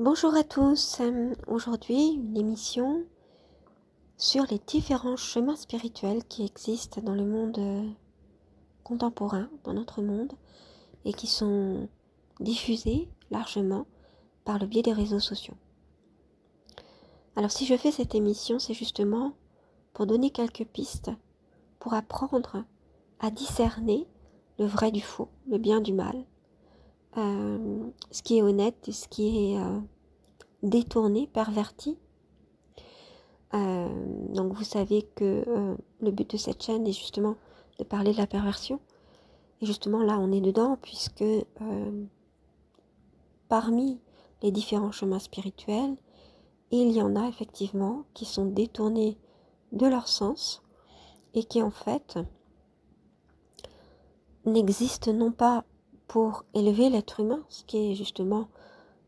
Bonjour à tous, aujourd'hui une émission sur les différents chemins spirituels qui existent dans le monde contemporain, dans notre monde, et qui sont diffusés largement par le biais des réseaux sociaux. Alors si je fais cette émission, c'est justement pour donner quelques pistes, pour apprendre à discerner le vrai du faux, le bien du mal, ce qui est honnête et ce qui est détourné, perverti. Donc vous savez que le but de cette chaîne est justement de parler de la perversion. Et justement là on est dedans puisque parmi les différents chemins spirituels, il y en a effectivement qui sont détournés de leur sens et qui en fait n'existent non pas pour élever l'être humain, ce qui est justement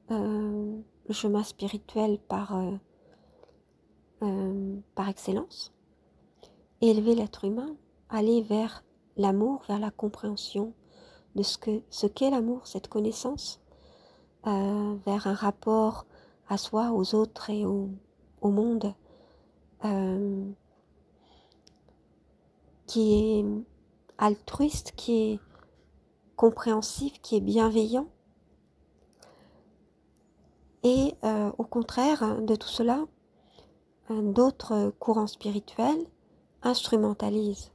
le chemin spirituel par excellence, élever l'être humain, aller vers l'amour, vers la compréhension de ce qu'est l'amour, cette connaissance, vers un rapport à soi, aux autres et au monde qui est altruiste, qui est compréhensif, qui est bienveillant. Et au contraire de tout cela, d'autres courants spirituels instrumentalisent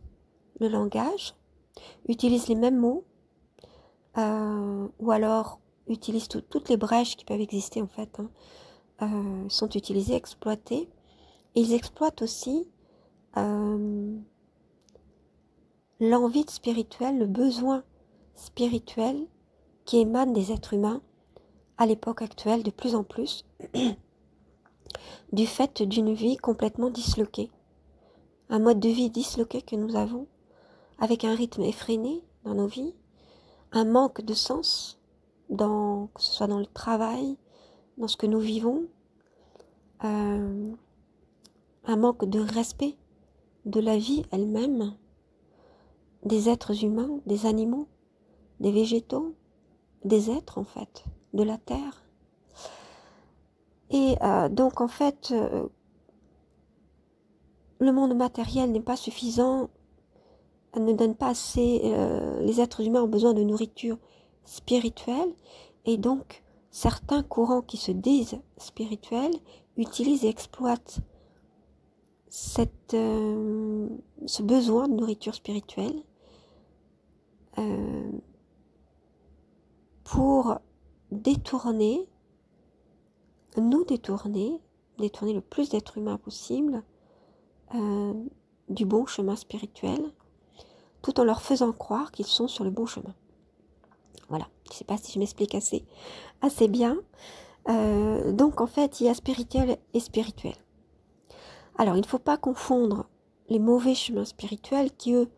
le langage, utilisent les mêmes mots, ou alors utilisent toutes les brèches qui peuvent exister en fait, sont utilisées, exploitées. Et ils exploitent aussi l'envie spirituelle, le besoin spirituel qui émane des êtres humains à l'époque actuelle de plus en plus, du fait d'une vie complètement disloquée, un mode de vie disloqué que nous avons, avec un rythme effréné dans nos vies, un manque de sens, que ce soit dans le travail, dans ce que nous vivons, un manque de respect de la vie elle-même, des êtres humains, des animaux, des végétaux, des êtres en fait, de la terre. Et donc en fait, le monde matériel n'est pas suffisant, ne donne pas assez, les êtres humains ont besoin de nourriture spirituelle, et donc certains courants qui se disent spirituels utilisent et exploitent ce besoin de nourriture spirituelle pour détourner le plus d'êtres humains possible du bon chemin spirituel, tout en leur faisant croire qu'ils sont sur le bon chemin. Voilà, je ne sais pas si je m'explique assez bien. Donc en fait, il y a spirituel et spirituel. Alors, il ne faut pas confondre les mauvais chemins spirituels qui, eux,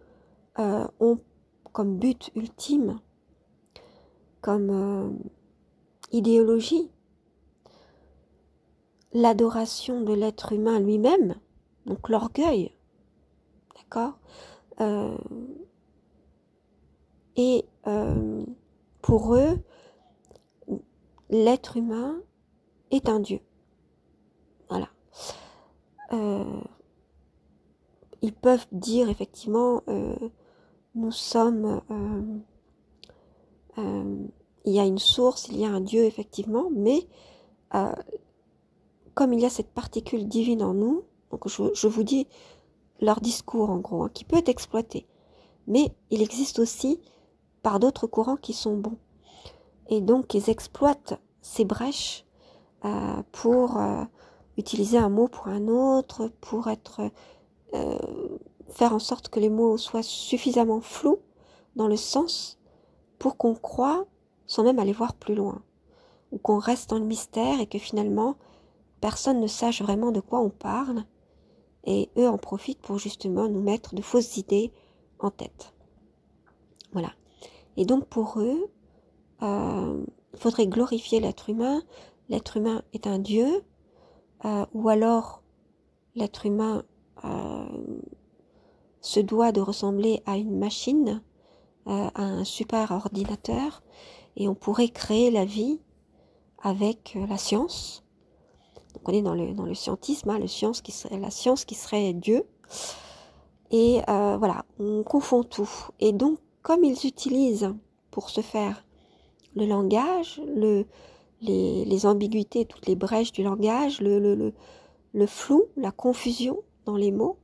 ont comme but ultime, comme idéologie, l'adoration de l'être humain lui-même, donc l'orgueil, d'accord, et pour eux, l'être humain est un dieu. Voilà. Ils peuvent dire effectivement, nous sommes, il y a une source, il y a un dieu effectivement, mais comme il y a cette particule divine en nous, donc je vous dis leur discours en gros, qui peut être exploité, mais il existe aussi par d'autres courants qui sont bons. Et donc ils exploitent ces brèches pour utiliser un mot pour un autre, pour faire en sorte que les mots soient suffisamment flous dans le sens pour qu'on croie sans même aller voir plus loin, ou qu'on reste dans le mystère et que finalement personne ne sache vraiment de quoi on parle, et eux en profitent pour justement nous mettre de fausses idées en tête. Voilà. Et donc pour eux, il faudrait glorifier l'être humain. L'être humain est un dieu, ou alors l'être humain se doit de ressembler à une machine, à un super ordinateur, et on pourrait créer la vie avec la science. Donc on est dans le scientisme, hein, la science qui serait Dieu. Et voilà, on confond tout. Et donc, comme ils utilisent pour ce faire le langage, les ambiguïtés, toutes les brèches du langage, le flou, la confusion dans les mots,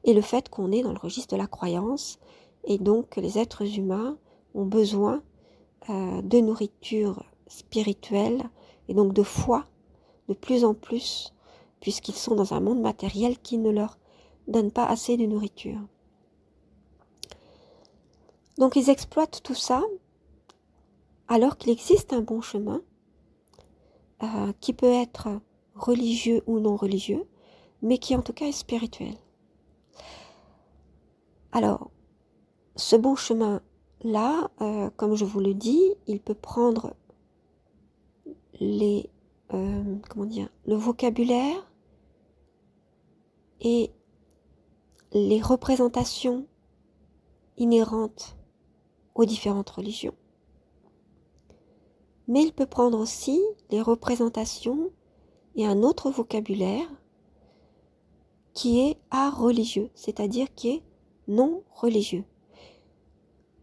et le fait qu'on est dans le registre de la croyance, et donc que les êtres humains ont besoin de nourriture spirituelle, et donc de foi, de plus en plus, puisqu'ils sont dans un monde matériel qui ne leur donne pas assez de nourriture. Donc ils exploitent tout ça, alors qu'il existe un bon chemin, qui peut être religieux ou non religieux, mais qui en tout cas est spirituel. Alors, ce bon chemin-là, comme je vous le dis, il peut prendre le vocabulaire et les représentations inhérentes aux différentes religions. Mais il peut prendre aussi les représentations et un autre vocabulaire qui est areligieux, c'est-à-dire qui est non religieux.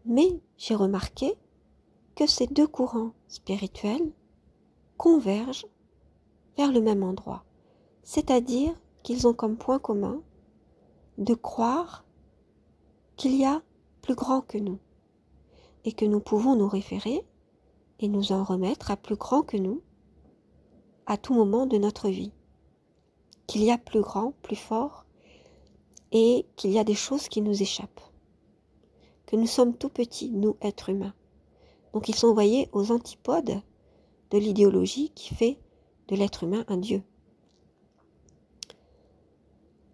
Mais j'ai remarqué que ces deux courants spirituels convergent vers le même endroit, c'est-à-dire qu'ils ont comme point commun de croire qu'il y a plus grand que nous et que nous pouvons nous référer et nous en remettre à plus grand que nous à tout moment de notre vie, qu'il y a plus grand, plus fort et qu'il y a des choses qui nous échappent, que nous sommes tout petits, nous, êtres humains. Donc ils sont envoyés aux antipodes de l'idéologie qui fait de l'être humain un dieu.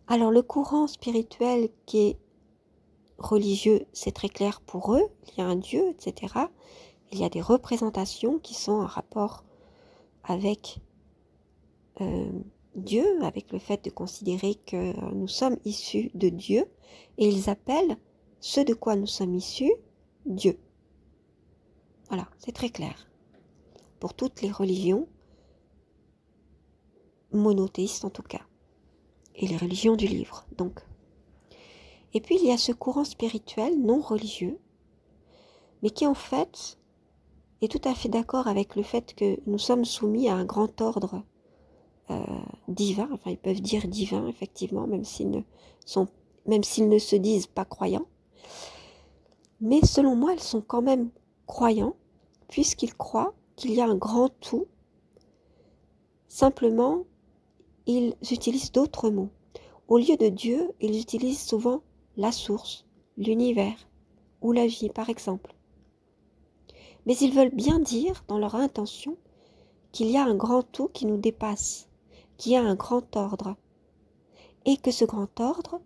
Alors le courant spirituel qui est religieux, c'est très clair pour eux, il y a un dieu, etc. Il y a des représentations qui sont en rapport avec Dieu, avec le fait de considérer que nous sommes issus de Dieu, et ils appellent ce de quoi nous sommes issus Dieu. Voilà, c'est très clair. Pour toutes les religions, monothéistes en tout cas, et les religions du livre, donc. Et puis il y a ce courant spirituel non religieux, mais qui en fait est tout à fait d'accord avec le fait que nous sommes soumis à un grand ordre divin, enfin ils peuvent dire divin effectivement, même s'ils ne se disent pas croyants. Mais selon moi, ils sont quand même croyants, puisqu'ils croient qu'il y a un grand tout. Simplement, ils utilisent d'autres mots. Au lieu de Dieu, ils utilisent souvent la source, l'univers ou la vie, par exemple. Mais ils veulent bien dire, dans leur intention, qu'il y a un grand tout qui nous dépasse, qu'il y a un grand ordre, et que ce grand ordre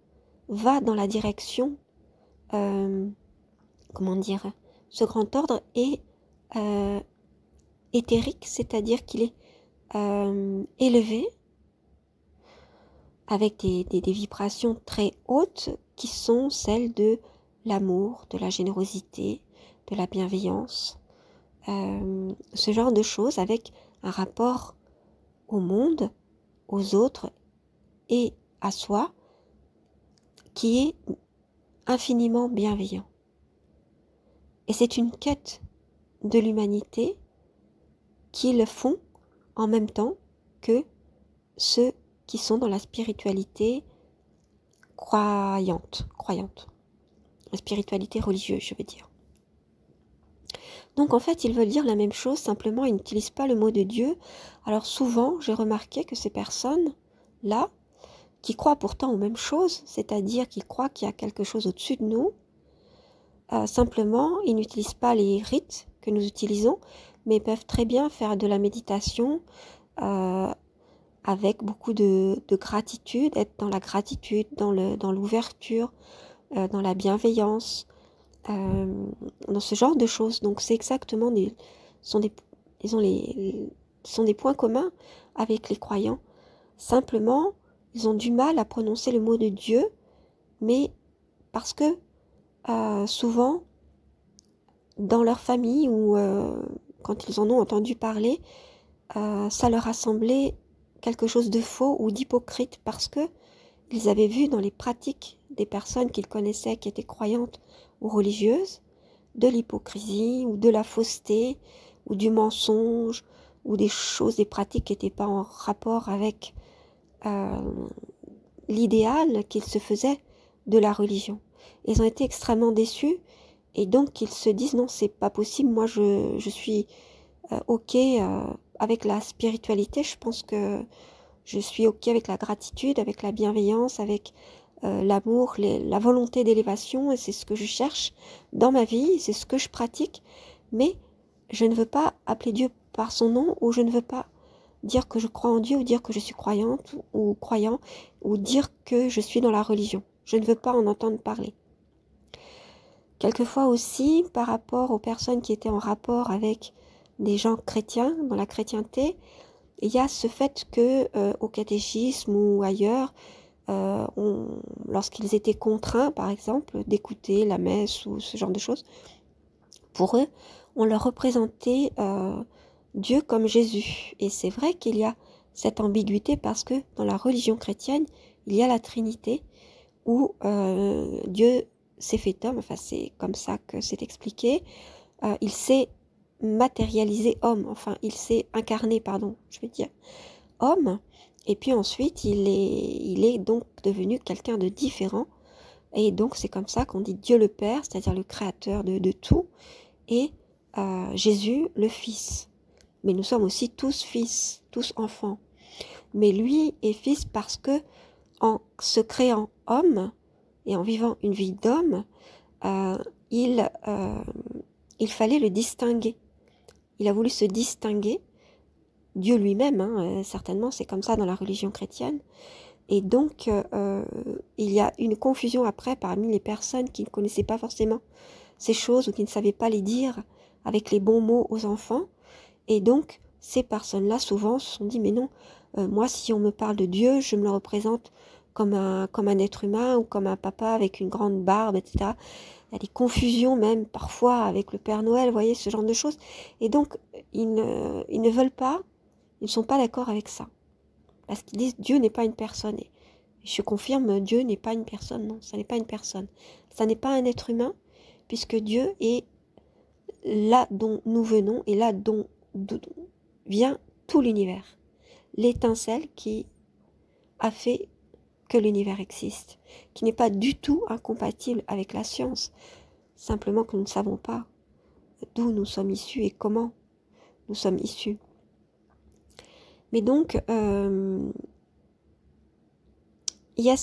va dans la direction, ce grand ordre est éthérique, c'est-à-dire qu'il est élevé, avec des vibrations très hautes qui sont celles de l'amour, de la générosité, de la bienveillance, ce genre de choses avec un rapport au monde, aux autres et à soi qui est infiniment bienveillant. Et c'est une quête de l'humanité qui le font en même temps que ceux qui sont dans la spiritualité croyante, la spiritualité religieuse, je veux dire. Donc en fait, ils veulent dire la même chose, simplement ils n'utilisent pas le mot de Dieu. Alors souvent, j'ai remarqué que ces personnes-là, qui croient pourtant aux mêmes choses, c'est-à-dire qu'ils croient qu'il y a quelque chose au-dessus de nous, simplement, ils n'utilisent pas les rites que nous utilisons, mais peuvent très bien faire de la méditation avec beaucoup de gratitude, être dans la gratitude, dans l'ouverture, dans la bienveillance, dans ce genre de choses. Donc c'est exactement sont des points communs avec les croyants. Simplement, ils ont du mal à prononcer le mot de Dieu, mais parce que souvent, dans leur famille ou quand ils en ont entendu parler, ça leur a semblé quelque chose de faux ou d'hypocrite parce que ils avaient vu dans les pratiques des personnes qu'ils connaissaient qui étaient croyantes ou religieuses de l'hypocrisie ou de la fausseté ou du mensonge ou des choses, des pratiques qui n'étaient pas en rapport avec l'idéal qu'ils se faisaient de la religion. Ils ont été extrêmement déçus et donc ils se disent non, c'est pas possible, moi je suis ok avec la spiritualité, je pense que je suis ok avec la gratitude, avec la bienveillance, avec l'amour, la volonté d'élévation, et c'est ce que je cherche dans ma vie, c'est ce que je pratique, mais je ne veux pas appeler Dieu par son nom, ou je ne veux pas dire que je crois en Dieu, ou dire que je suis croyante, ou croyant, ou dire que je suis dans la religion. Je ne veux pas en entendre parler. Quelquefois aussi, par rapport aux personnes qui étaient en rapport avec des gens chrétiens, dans la chrétienté, il y a ce fait que au catéchisme ou ailleurs, lorsqu'ils étaient contraints, par exemple, d'écouter la messe ou ce genre de choses, pour eux, on leur représentait Dieu comme Jésus. Et c'est vrai qu'il y a cette ambiguïté parce que dans la religion chrétienne, il y a la Trinité où Dieu s'est fait homme, enfin c'est comme ça que c'est expliqué, il s'est matérialisé homme, enfin il s'est incarné, pardon, je veux dire, homme, et puis ensuite il est donc devenu quelqu'un de différent, et donc c'est comme ça qu'on dit Dieu le Père, c'est-à-dire le créateur de tout, et Jésus le Fils. Mais nous sommes aussi tous fils, tous enfants. Mais lui est fils parce que en se créant homme et en vivant une vie d'homme, il fallait le distinguer. Il a voulu se distinguer, Dieu lui-même, hein, certainement, c'est comme ça dans la religion chrétienne. Et donc, il y a une confusion après parmi les personnes qui ne connaissaient pas forcément ces choses ou qui ne savaient pas les dire avec les bons mots aux enfants. Et donc, ces personnes-là, souvent, se sont dit, mais non, moi, si on me parle de Dieu, je me le représente comme un être humain ou comme un papa avec une grande barbe, etc. Il y a des confusions même parfois avec le Père Noël, vous voyez, ce genre de choses. Et donc, ils ne veulent pas, ils ne sont pas d'accord avec ça. Parce qu'ils disent, Dieu n'est pas une personne. Et je confirme, Dieu n'est pas une personne, non, ça n'est pas une personne. Ça n'est pas un être humain, puisque Dieu est là dont nous venons et là d'où vient tout l'univers. L'étincelle qui a fait que l'univers existe, qui n'est pas du tout incompatible avec la science, simplement que nous ne savons pas d'où nous sommes issus et comment nous sommes issus. Mais donc, il y a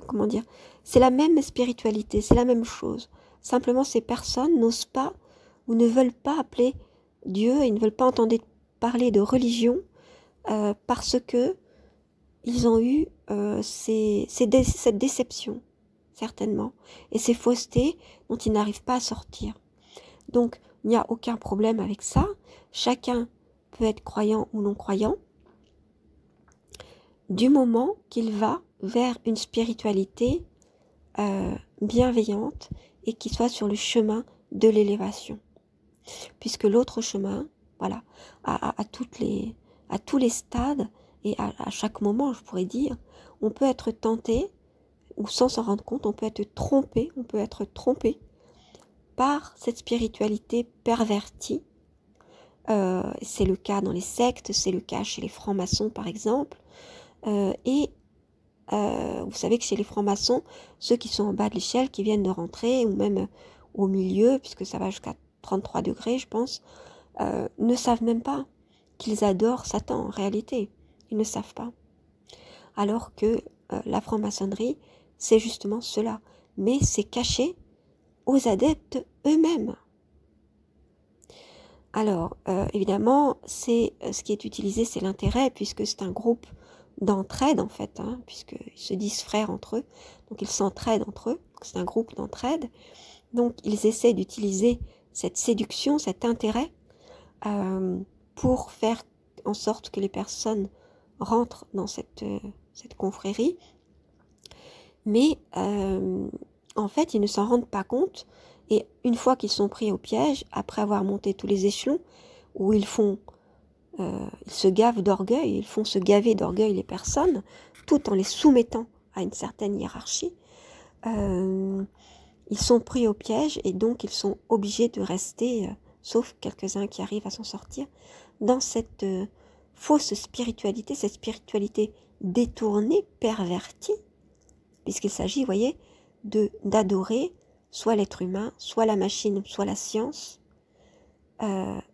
comment dire, c'est la même spiritualité, c'est la même chose. Simplement, ces personnes n'osent pas ou ne veulent pas appeler Dieu et ne veulent pas entendre parler de religion parce que ils ont eu cette déception, certainement, et ces faussetés dont ils n'arrivent pas à sortir. Donc, il n'y a aucun problème avec ça. Chacun peut être croyant ou non croyant, du moment qu'il va vers une spiritualité bienveillante et qui soit sur le chemin de l'élévation. Puisque l'autre chemin, voilà, à tous les stades et à chaque moment, je pourrais dire, on peut être tenté, ou sans s'en rendre compte, on peut être trompé par cette spiritualité pervertie. C'est le cas dans les sectes, c'est le cas chez les francs-maçons par exemple. Vous savez que chez les francs-maçons, ceux qui sont en bas de l'échelle, qui viennent de rentrer, ou même au milieu, puisque ça va jusqu'à 33 degrés, je pense, ne savent même pas qu'ils adorent Satan en réalité. Ils ne savent pas. Alors que la franc-maçonnerie, c'est justement cela. Mais c'est caché aux adeptes eux-mêmes. Alors, évidemment, ce qui est utilisé, c'est l'intérêt, puisque c'est un groupe d'entraide, en fait, hein, puisqu'ils se disent frères entre eux, donc ils s'entraident entre eux, c'est un groupe d'entraide. Donc, ils essaient d'utiliser cette séduction, cet intérêt, pour faire en sorte que les personnes rentrent dans cette confrérie. Mais, en fait, ils ne s'en rendent pas compte. Et une fois qu'ils sont pris au piège, après avoir monté tous les échelons, où ils font ils se gavent d'orgueil, ils font se gaver d'orgueil les personnes, tout en les soumettant à une certaine hiérarchie. Ils sont pris au piège et donc ils sont obligés de rester, sauf quelques-uns qui arrivent à s'en sortir, dans cette fausse spiritualité, cette spiritualité détournée, pervertie, puisqu'il s'agit, vous voyez, d'adorer soit l'être humain, soit la machine, soit la science,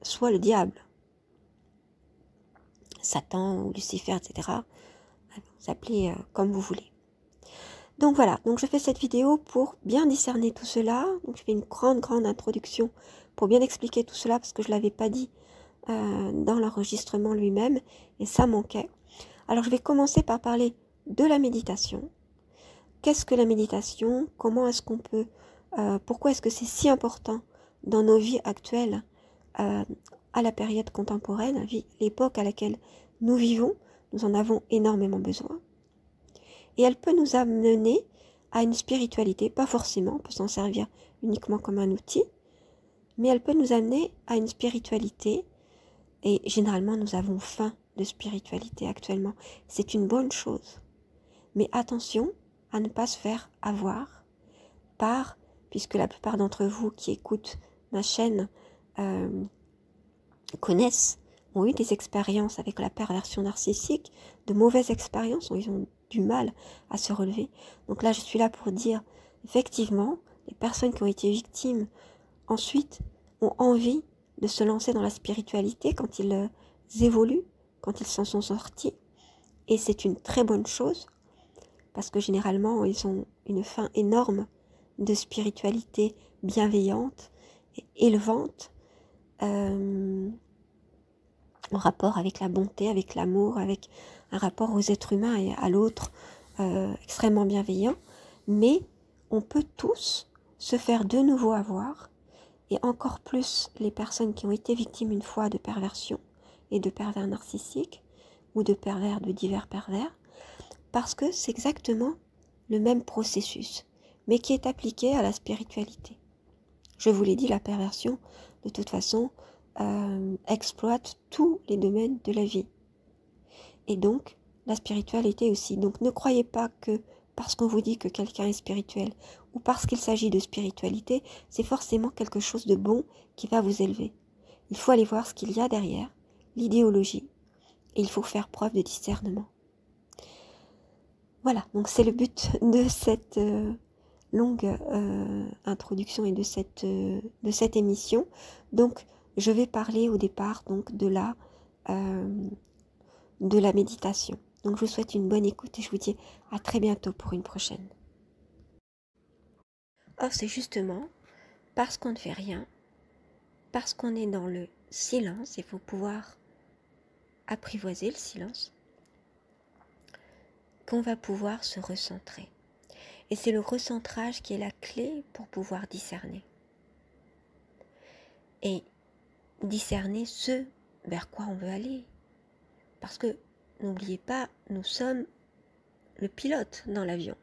soit le diable. Satan ou Lucifer, etc. Vous appelez comme vous voulez. Donc voilà, donc je fais cette vidéo pour bien discerner tout cela. Donc je fais une grande introduction pour bien expliquer tout cela parce que je ne l'avais pas dit dans l'enregistrement lui-même et ça manquait. Alors je vais commencer par parler de la méditation. Qu'est-ce que la méditation? Comment est-ce qu'on peut, pourquoi est-ce que c'est si important dans nos vies actuelles à la période contemporaine, l'époque à laquelle nous vivons, nous en avons énormément besoin. Et elle peut nous amener à une spiritualité, pas forcément, on peut s'en servir uniquement comme un outil, mais elle peut nous amener à une spiritualité, et généralement nous avons faim de spiritualité actuellement. C'est une bonne chose, mais attention à ne pas se faire avoir par, puisque la plupart d'entre vous qui écoutent ma chaîne connaissent, ont eu des expériences avec la perversion narcissique, de mauvaises expériences, où ils ont du mal à se relever. Donc là, je suis là pour dire, effectivement, les personnes qui ont été victimes, ensuite, ont envie de se lancer dans la spiritualité quand ils évoluent, quand ils s'en sont sortis. Et c'est une très bonne chose, parce que généralement, ils ont une faim énorme de spiritualité bienveillante et élevante, en rapport avec la bonté, avec l'amour, avec un rapport aux êtres humains et à l'autre extrêmement bienveillant. Mais on peut tous se faire de nouveau avoir, et encore plus les personnes qui ont été victimes une fois de perversion et de pervers narcissiques ou de pervers, de divers pervers, parce que c'est exactement le même processus, mais qui est appliqué à la spiritualité. Je vous l'ai dit, la perversion, de toute façon, exploite tous les domaines de la vie. Et donc, la spiritualité aussi. Donc, ne croyez pas que parce qu'on vous dit que quelqu'un est spirituel ou parce qu'il s'agit de spiritualité, c'est forcément quelque chose de bon qui va vous élever. Il faut aller voir ce qu'il y a derrière, l'idéologie, et il faut faire preuve de discernement. Voilà, donc c'est le but de cette longue introduction et de cette émission. Donc, je vais parler au départ donc de la méditation. Donc, je vous souhaite une bonne écoute et je vous dis à très bientôt pour une prochaine. Or, c'est justement parce qu'on ne fait rien, parce qu'on est dans le silence, il faut pouvoir apprivoiser le silence, qu'on va pouvoir se recentrer. Et c'est le recentrage qui est la clé pour pouvoir discerner. Et discerner ce vers quoi on veut aller. Parce que, n'oubliez pas, nous sommes le pilote dans l'avion.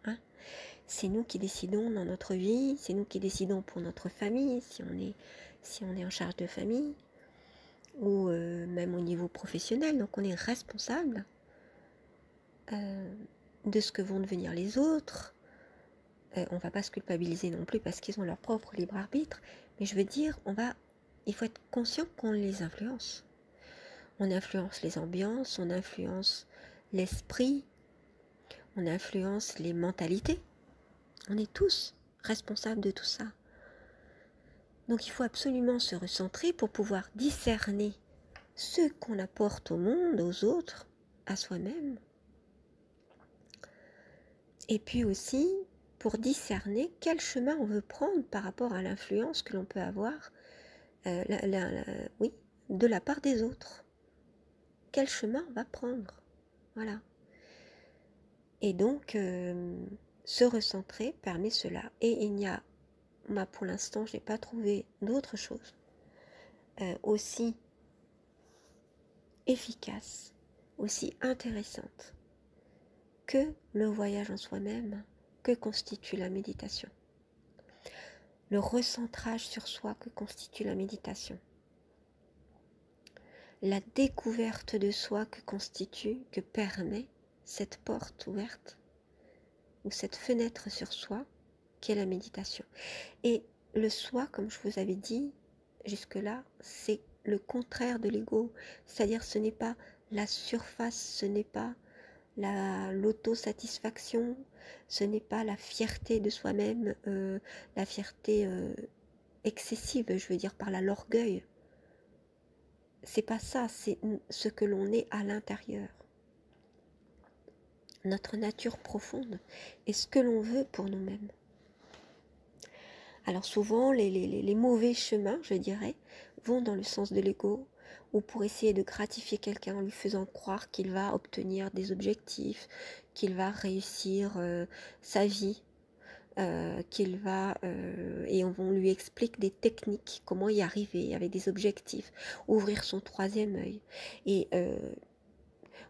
C'est nous qui décidons dans notre vie, c'est nous qui décidons pour notre famille, si on est en charge de famille, ou même au niveau professionnel. Donc on est responsable de ce que vont devenir les autres. On ne va pas se culpabiliser non plus parce qu'ils ont leur propre libre arbitre, mais je veux dire, il faut être conscient qu'on les influence. On influence les ambiances, on influence l'esprit, on influence les mentalités. On est tous responsables de tout ça. Donc il faut absolument se recentrer pour pouvoir discerner ce qu'on apporte au monde, aux autres, à soi-même. Et puis aussi pour discerner quel chemin on veut prendre par rapport à l'influence que l'on peut avoir de la part des autres. Quel chemin on va prendre? Voilà. Et donc, se recentrer permet cela. Et il n'y a, moi pour l'instant, je n'ai pas trouvé d'autre chose aussi efficace, aussi intéressante que le voyage en soi-même, que constitue la méditation. Le recentrage sur soi que constitue la méditation. la découverte de soi que permet cette porte ouverte ou cette fenêtre sur soi qui est la méditation. Et le soi, comme je vous avais dit jusque-là, c'est le contraire de l'ego, c'est-à-dire ce n'est pas la surface, ce n'est pas l'autosatisfaction, ce n'est pas la fierté de soi-même, la fierté excessive, je veux dire par là l'orgueil. C'est pas ça, c'est ce que l'on est à l'intérieur. Notre nature profonde et ce que l'on veut pour nous-mêmes. Alors souvent, les mauvais chemins, je dirais, vont dans le sens de l'ego, ou pour essayer de gratifier quelqu'un en lui faisant croire qu'il va obtenir des objectifs, qu'il va réussir sa vie, et on lui explique des techniques, comment y arriver avec des objectifs, ouvrir son troisième œil, et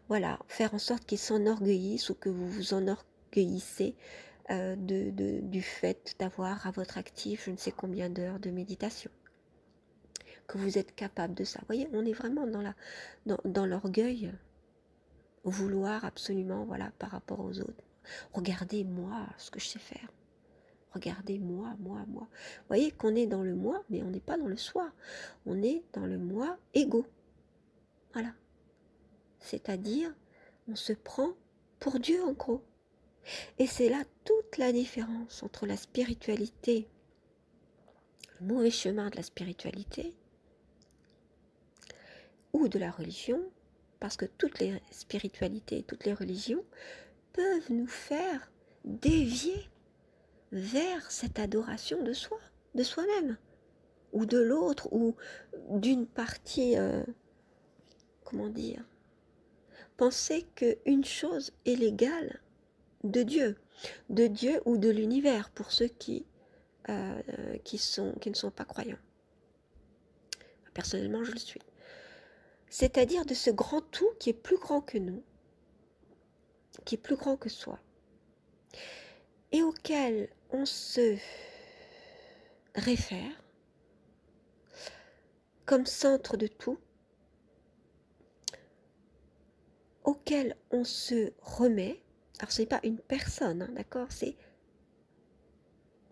voilà, faire en sorte qu'il s'enorgueillisse ou que vous vous enorgueillissez du fait d'avoir à votre actif je ne sais combien d'heures de méditation, que vous êtes capable de ça. Vous voyez, on est vraiment dans l'orgueil, vouloir absolument, voilà, par rapport aux autres. Regardez moi ce que je sais faire. Regardez moi. Vous voyez qu'on est dans le moi, mais on n'est pas dans le soi. On est dans le moi égo. Voilà. C'est-à-dire, on se prend pour Dieu en gros. Et c'est là toute la différence entre la spiritualité, le mauvais chemin de la spiritualité, ou de la religion, parce que toutes les spiritualités et toutes les religions peuvent nous faire dévier vers cette adoration de soi, de soi-même, ou de l'autre, ou d'une partie, comment dire, penser qu'une chose est l'égale de Dieu ou de l'univers pour ceux qui ne sont pas croyants. Personnellement, je le suis. C'est-à-dire de ce grand tout qui est plus grand que nous, qui est plus grand que soi, et auquel on se réfère comme centre de tout, auquel on se remet. Alors ce n'est pas une personne, hein, d'accord, c'est...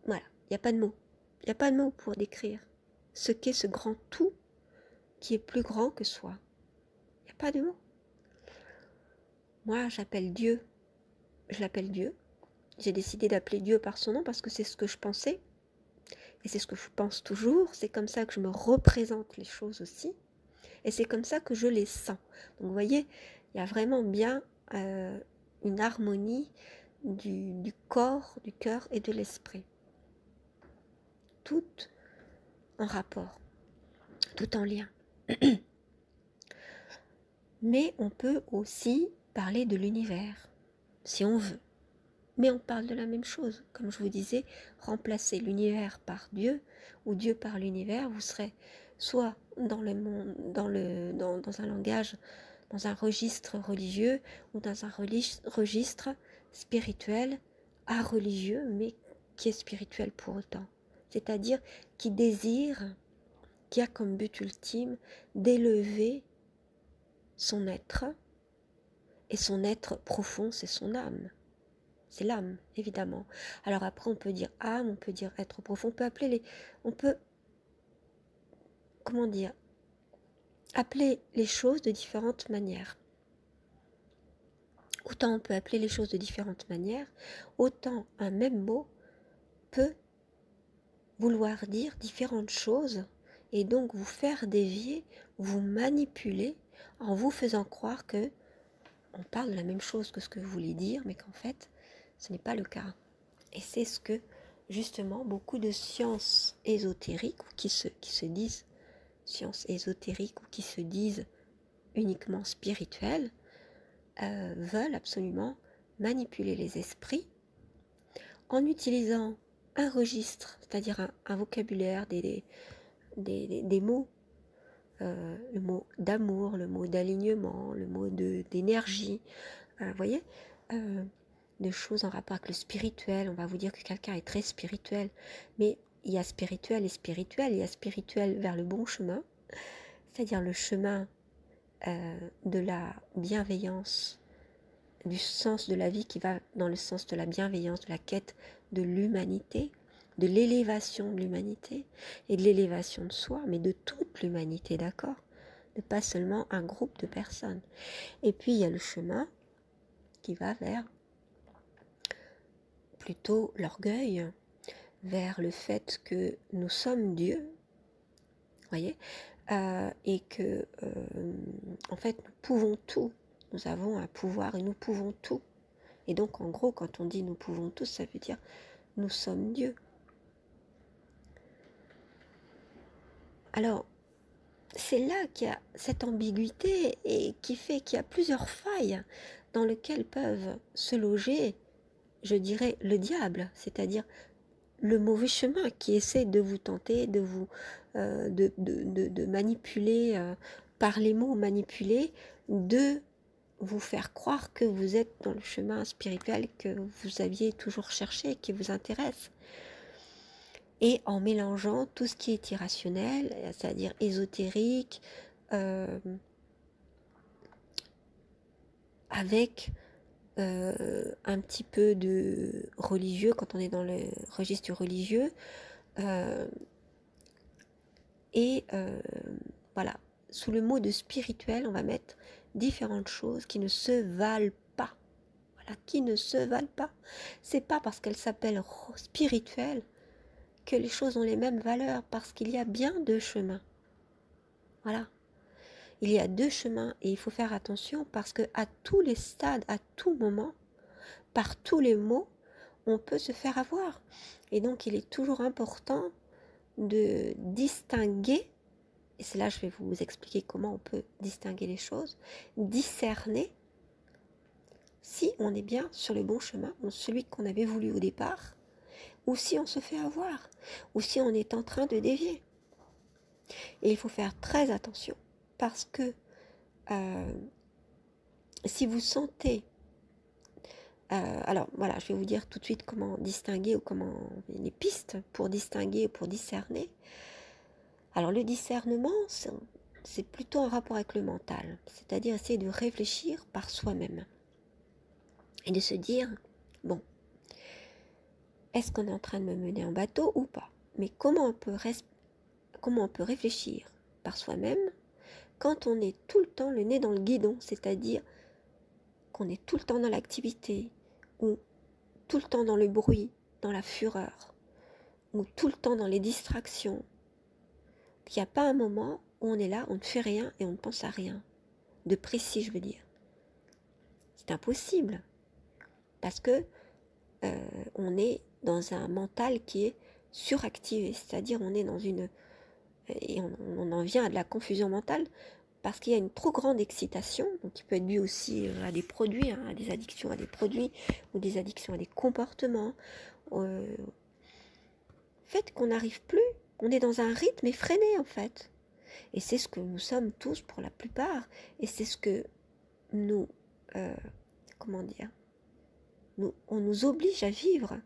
Voilà, il n'y a pas de mots. Il n'y a pas de mots pour décrire ce qu'est ce grand tout qui est plus grand que soi. Il n'y a pas de mots. Moi, j'appelle Dieu. Je l'appelle Dieu. J'ai décidé d'appeler Dieu par son nom parce que c'est ce que je pensais. Et c'est ce que je pense toujours. C'est comme ça que je me représente les choses aussi. Et c'est comme ça que je les sens. Donc vous voyez, il y a vraiment bien une harmonie du corps, du cœur et de l'esprit. Tout en rapport, tout en lien. Mais on peut aussi parler de l'univers, si on veut. Mais on parle de la même chose. Comme je vous disais, remplacer l'univers par Dieu ou Dieu par l'univers, vous serez soit dans le monde, dans un langage, dans un registre religieux ou dans un registre spirituel, religieux, mais qui est spirituel pour autant. C'est-à-dire qui désire, qui a comme but ultime d'élever son être, et son être profond, c'est son âme. C'est l'âme, évidemment. Alors après, on peut dire âme, on peut dire être profond, on peut, comment dire, appeler les choses de différentes manières. Autant on peut appeler les choses de différentes manières, autant un même mot peut vouloir dire différentes choses et donc vous faire dévier, vous manipuler en vous faisant croire que on parle de la même chose que ce que vous voulez dire, mais qu'en fait, ce n'est pas le cas. Et c'est ce que, justement, beaucoup de sciences ésotériques, ou qui se disent sciences ésotériques, ou qui se disent uniquement spirituelles, veulent absolument manipuler les esprits en utilisant un registre, c'est-à-dire un vocabulaire, des mots, le mot d'amour, le mot d'alignement, le mot d'énergie, vous voyez, de choses en rapport avec le spirituel. On va vous dire que quelqu'un est très spirituel, mais il y a spirituel et spirituel, il y a spirituel vers le bon chemin, c'est-à-dire le chemin de la bienveillance, du sens de la vie qui va dans le sens de la bienveillance, de la quête de l'humanité, de l'élévation de l'humanité et de l'élévation de soi, mais de toute l'humanité, d'accord? De pas seulement un groupe de personnes. Et puis il y a le chemin qui va vers plutôt l'orgueil, vers le fait que nous sommes Dieu, voyez, et que en fait nous pouvons tout, nous avons un pouvoir et nous pouvons tout. Et donc en gros quand on dit nous pouvons tout, ça veut dire nous sommes Dieu. Alors c'est là qu'il y a cette ambiguïté et qui fait qu'il y a plusieurs failles dans lesquelles peuvent se loger, je dirais, le diable, c'est-à-dire le mauvais chemin qui essaie de vous tenter, de vous de manipuler par les mots manipulés, de vous faire croire que vous êtes dans le chemin spirituel que vous aviez toujours cherché, qui vous intéresse. Et en mélangeant tout ce qui est irrationnel, c'est-à-dire ésotérique, avec un petit peu de religieux, quand on est dans le registre religieux, voilà, sous le mot de spirituel, on va mettre différentes choses qui ne se valent pas. Voilà, qui ne se valent pas. C'est pas parce qu'elles s'appellent spirituelles que les choses ont les mêmes valeurs, parce qu'il y a bien deux chemins. Voilà. Il y a deux chemins et il faut faire attention parce que à tous les stades, à tout moment, par tous les mots, on peut se faire avoir. Et donc il est toujours important de distinguer, et c'est là que je vais vous expliquer comment on peut distinguer les choses, discerner si on est bien sur le bon chemin, celui qu'on avait voulu au départ, ou si on se fait avoir, ou si on est en train de dévier. Et il faut faire très attention, parce que si vous sentez... alors voilà, je vais vous dire tout de suite comment distinguer, ou comment les pistes pour distinguer, pour discerner. Alors le discernement, c'est plutôt en rapport avec le mental, c'est-à-dire essayer de réfléchir par soi-même et de se dire, bon, est-ce qu'on est en train de me mener en bateau ou pas? Mais comment on peut réfléchir par soi-même quand on est tout le temps le nez dans le guidon, c'est-à-dire qu'on est tout le temps dans l'activité, ou tout le temps dans le bruit, dans la fureur, ou tout le temps dans les distractions. Il n'y a pas un moment où on est là, on ne fait rien et on ne pense à rien. De précis, je veux dire. C'est impossible. Parce que on est dans un mental qui est suractivé. C'est-à-dire on est dans une... Et on en vient à de la confusion mentale parce qu'il y a une trop grande excitation, donc qui peut être due aussi à des produits, à des addictions à des produits, ou des addictions à des comportements. Fait qu'on n'arrive plus, on est dans un rythme effréné en fait. Et c'est ce que nous sommes tous pour la plupart, et c'est ce que nous, comment dire, on nous oblige à vivre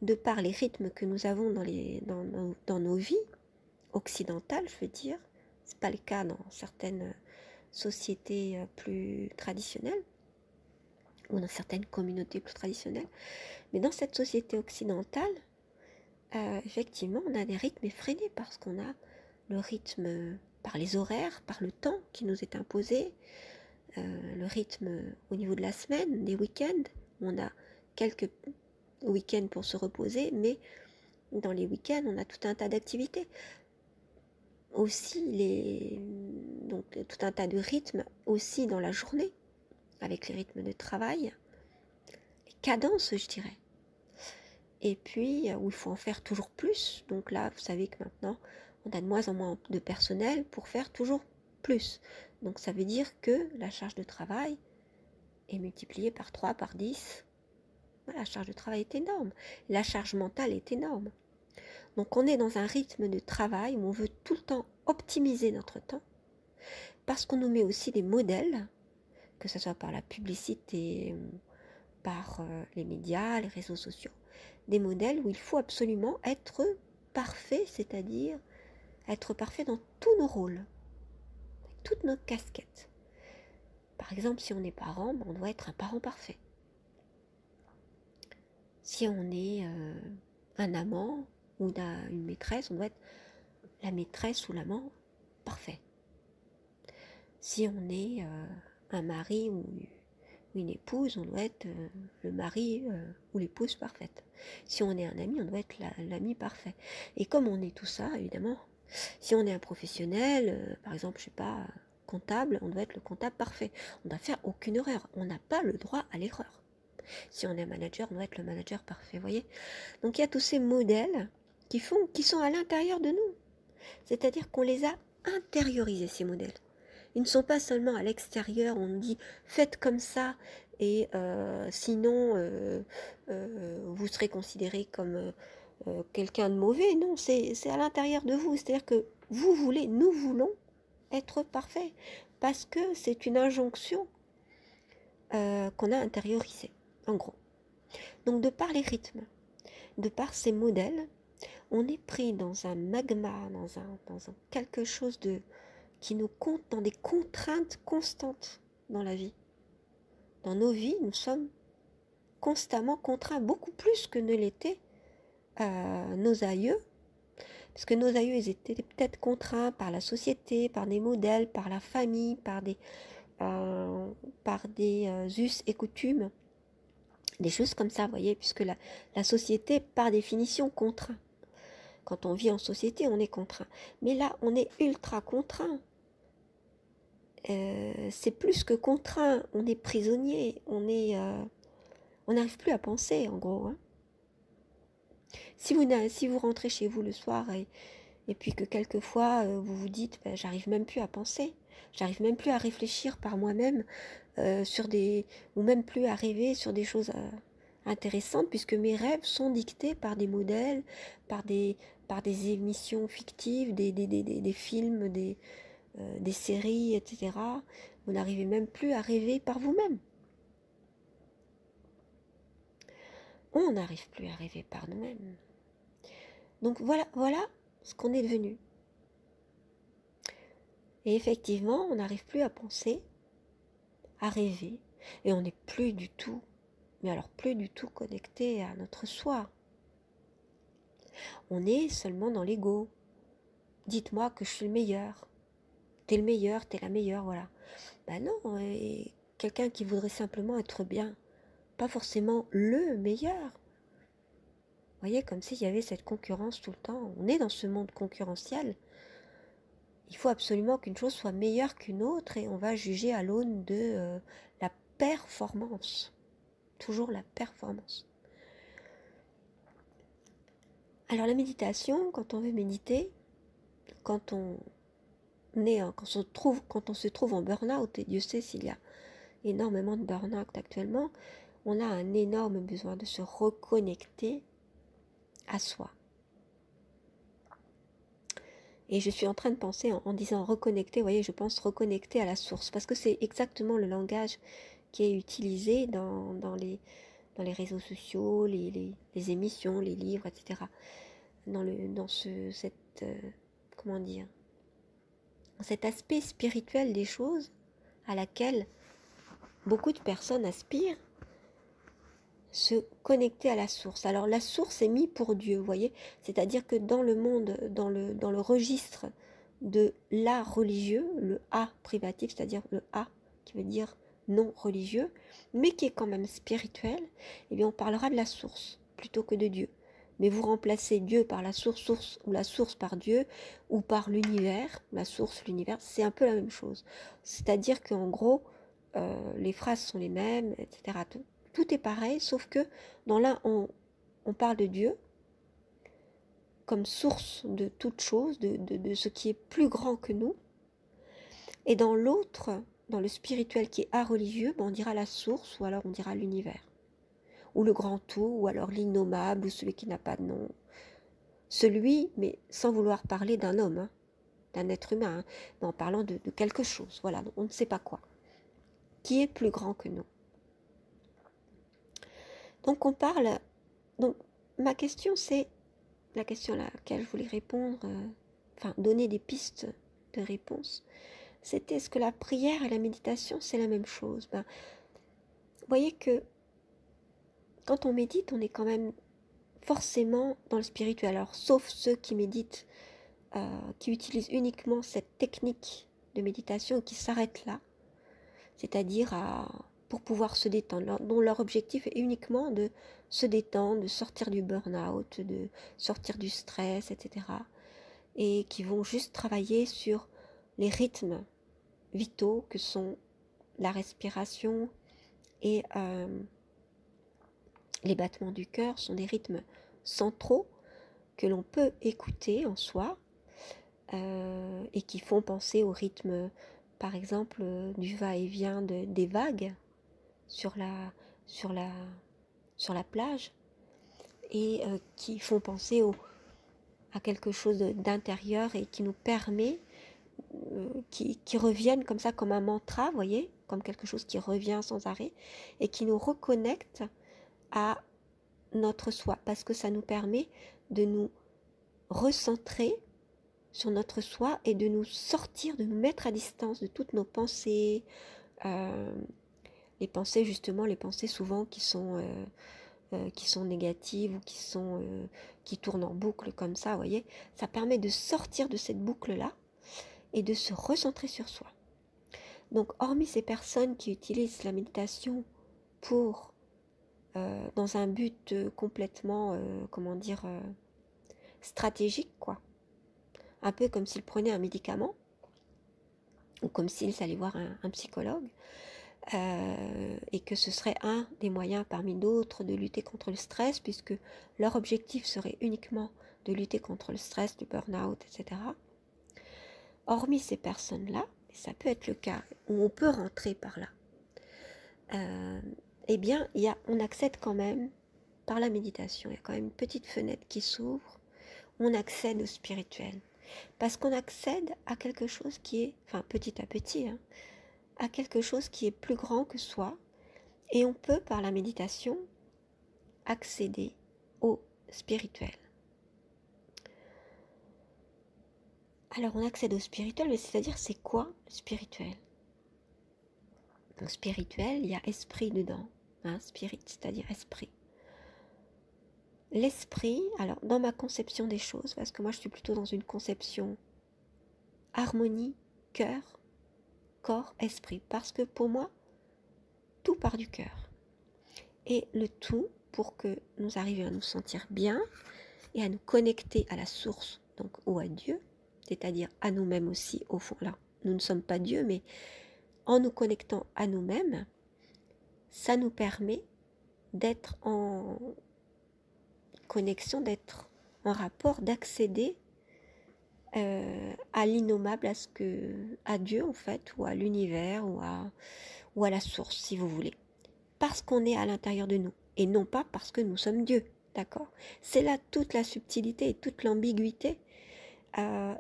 de par les rythmes que nous avons dans nos vies occidentales, je veux dire. C'est pas le cas dans certaines sociétés plus traditionnelles, ou dans certaines communautés plus traditionnelles, mais dans cette société occidentale, effectivement, on a des rythmes effrénés parce qu'on a le rythme par les horaires, par le temps qui nous est imposé, le rythme au niveau de la semaine, des week-ends. On a quelques week-ends pour se reposer, mais dans les week-ends, on a tout un tas d'activités. Aussi, donc tout un tas de rythmes aussi dans la journée, avec les rythmes de travail, les cadences, je dirais. Et puis, où il faut en faire toujours plus. Donc là, vous savez que maintenant, on a de moins en moins de personnel pour faire toujours plus. Donc ça veut dire que la charge de travail est multipliée par 3, par 10. La charge de travail est énorme. La charge mentale est énorme. Donc on est dans un rythme de travail où on veut tout le temps optimiser notre temps, parce qu'on nous met aussi des modèles, que ce soit par la publicité, par les médias, les réseaux sociaux, des modèles où il faut absolument être parfait, c'est-à-dire être parfait dans tous nos rôles. toutes nos casquettes. Par exemple, si on est parent, on doit être un parent parfait. Si on est un amant ou une maîtresse, on doit être la maîtresse ou l'amant parfait. Si on est un mari ou une épouse, on doit être le mari ou l'épouse parfaite. Si on est un ami, on doit être l'ami parfait. Et comme on est tout ça, évidemment, si on est un professionnel, par exemple, je sais pas, comptable, on doit être le comptable parfait. On ne doit faire aucune erreur. On n'a pas le droit à l'erreur. Si on est un manager, on doit être le manager parfait, vous voyez. Donc il y a tous ces modèles qui sont à l'intérieur de nous. C'est-à-dire qu'on les a intériorisés, ces modèles. Ils ne sont pas seulement à l'extérieur, on nous dit faites comme ça et sinon vous serez considéré comme quelqu'un de mauvais. Non, c'est à l'intérieur de vous. C'est-à-dire que nous voulons être parfaits parce que c'est une injonction qu'on a intériorisée, en gros. Donc de par les rythmes, de par ces modèles, on est pris dans un magma, dans un quelque chose qui nous compte dans des contraintes constantes dans la vie. Dans nos vies, nous sommes constamment contraints, beaucoup plus que ne l'étaient nos aïeux, parce que nos aïeux, ils étaient peut-être contraints par la société, par des modèles, par la famille, par des us et coutumes, des choses comme ça, vous voyez, puisque la société, par définition, contraint. Quand on vit en société, on est contraint. Mais là, on est ultra contraint. C'est plus que contraint, on est prisonnier, on n'arrive plus à penser, en gros. Hein. Si vous rentrez chez vous le soir et puis que quelquefois vous vous dites, j'arrive même plus à penser, j'arrive même plus à réfléchir par moi-même ou même plus à rêver sur des choses intéressantes, puisque mes rêves sont dictés par des modèles, par des émissions fictives, des films, des séries, etc. Vous n'arrivez même plus à rêver par vous-même. On n'arrive plus à rêver par nous-mêmes. Donc voilà ce qu'on est devenu. Et effectivement, on n'arrive plus à penser, à rêver, et on n'est plus du tout, mais alors plus du tout connecté à notre soi. On est seulement dans l'ego. Dites-moi que je suis le meilleur. T'es le meilleur, t'es la meilleure, voilà. Ben non, quelqu'un qui voudrait simplement être bien, pas forcément le meilleur. Vous voyez, comme s'il y avait cette concurrence tout le temps. On est dans ce monde concurrentiel. Il faut absolument qu'une chose soit meilleure qu'une autre et on va juger à l'aune de la performance. Toujours la performance. Alors la méditation, quand on veut méditer, quand on se trouve en burn-out, et Dieu sait s'il y a énormément de burn-out actuellement, on a un énorme besoin de se reconnecter à soi. Et je suis en train de penser, en disant reconnecter, vous voyez, je pense reconnecter à la source, parce que c'est exactement le langage qui est utilisé dans les réseaux sociaux, les émissions, les livres, etc. Comment dire, cet aspect spirituel des choses à laquelle beaucoup de personnes aspirent, se connecter à la source. Alors la source est mise pour Dieu, vous voyez, c'est-à-dire que dans le monde, dans le registre de l'A religieux, le A privatif, c'est-à-dire le A qui veut dire non religieux, mais qui est quand même spirituel, eh bien on parlera de la source plutôt que de Dieu. Mais vous remplacez Dieu par la source ou la source par Dieu ou par l'univers, la source, l'univers, c'est un peu la même chose. C'est-à-dire qu'en gros, les phrases sont les mêmes, etc. Tout est pareil, sauf que dans l'un, on parle de Dieu comme source de toute chose, de ce qui est plus grand que nous. Et dans l'autre, dans le spirituel qui est religieux, on dira la source ou alors on dira l'univers. Ou le grand tout, ou alors l'innommable, ou celui qui n'a pas de nom. Celui, mais sans vouloir parler d'un homme, hein, d'un être humain, hein, mais en parlant de quelque chose, voilà, on ne sait pas quoi, qui est plus grand que nous. Donc on parle, donc ma question c'est, la question à laquelle je voulais répondre, donner des pistes de réponse, c'était est-ce que la prière et la méditation, c'est la même chose? Ben, vous voyez que quand on médite, on est quand même forcément dans le spirituel. Alors, sauf ceux qui méditent, qui utilisent uniquement cette technique de méditation et qui s'arrêtent là, c'est-à-dire pour pouvoir se détendre, dont leur objectif est uniquement de se détendre, de sortir du burn-out, de sortir du stress, etc. Et qui vont juste travailler sur les rythmes vitaux que sont la respiration et les battements du cœur, sont des rythmes centraux que l'on peut écouter en soi et qui font penser au rythme, par exemple, du va-et-vient des vagues sur la plage et qui font penser à quelque chose d'intérieur et qui nous permet, qui reviennent comme ça, comme un mantra, vous voyez, comme quelque chose qui revient sans arrêt et qui nous reconnecte à notre soi, parce que ça nous permet de nous recentrer sur notre soi et de nous sortir, de nous mettre à distance de toutes nos pensées, les pensées justement, les pensées souvent qui sont négatives ou qui tournent en boucle comme ça, vous voyez, ça permet de sortir de cette boucle-là et de se recentrer sur soi. Donc, hormis ces personnes qui utilisent la méditation pour dans un but complètement, stratégique, quoi. Un peu comme s'ils prenaient un médicament, ou comme s'ils allaient voir un psychologue, et que ce serait un des moyens parmi d'autres de lutter contre le stress, puisque leur objectif serait uniquement de lutter contre le stress, du burn-out, etc. Hormis ces personnes-là, et ça peut être le cas, où on peut rentrer par là, eh bien, on accède quand même par la méditation. Il y a quand même une petite fenêtre qui s'ouvre. On accède au spirituel. Parce qu'on accède à quelque chose qui est, enfin petit à petit, à quelque chose qui est plus grand que soi. Et on peut, par la méditation, accéder au spirituel. Alors, on accède au spirituel, mais c'est-à-dire, c'est quoi le spirituel? Donc, spirituel, il y a esprit dedans. Spirit, c'est-à-dire esprit. L'esprit, alors dans ma conception des choses, parce que moi je suis plutôt dans une conception harmonie, cœur, corps, esprit, parce que pour moi, tout part du cœur. Et le tout, pour que nous arrivions à nous sentir bien et à nous connecter à la source, donc ou à Dieu, c'est-à-dire à nous-mêmes aussi, au fond là. Nous ne sommes pas Dieu, mais en nous connectant à nous-mêmes, ça nous permet d'être en connexion, d'être en rapport, d'accéder à l'innommable, à Dieu en fait, ou à l'univers, ou à la source si vous voulez. Parce qu'on est à l'intérieur de nous, et non pas parce que nous sommes Dieu, d'accord? C'est là toute la subtilité et toute l'ambiguïté,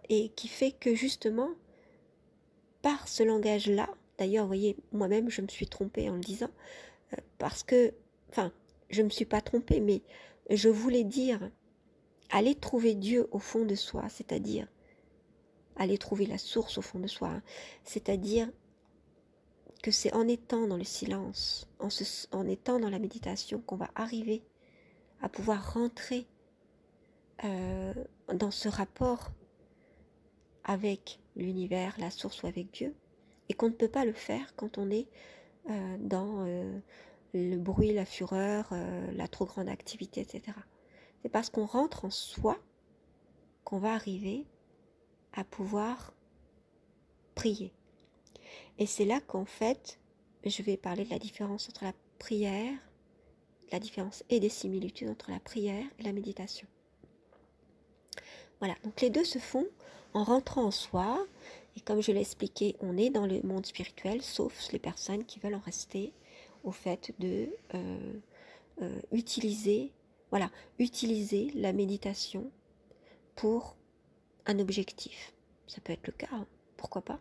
et qui fait que justement, par ce langage-là, d'ailleurs, vous voyez, moi-même je me suis trompée en le disant, parce que, enfin, je ne me suis pas trompée, mais je voulais dire, aller trouver Dieu au fond de soi, c'est-à-dire aller trouver la source au fond de soi, c'est-à-dire que c'est en étant dans le silence, en étant dans la méditation qu'on va arriver à pouvoir rentrer dans ce rapport avec l'univers, la source ou avec Dieu, et qu'on ne peut pas le faire quand on est dans le bruit, la fureur, la trop grande activité, etc. C'est parce qu'on rentre en soi qu'on va arriver à pouvoir prier. Et c'est là qu'en fait, je vais parler de la différence entre la prière, la différence et des similitudes entre la prière et la méditation. Voilà, donc les deux se font en rentrant en soi, et comme je l'ai expliqué, on est dans le monde spirituel, sauf les personnes qui veulent en rester au fait de utiliser la méditation pour un objectif. Ça peut être le cas, pourquoi pas.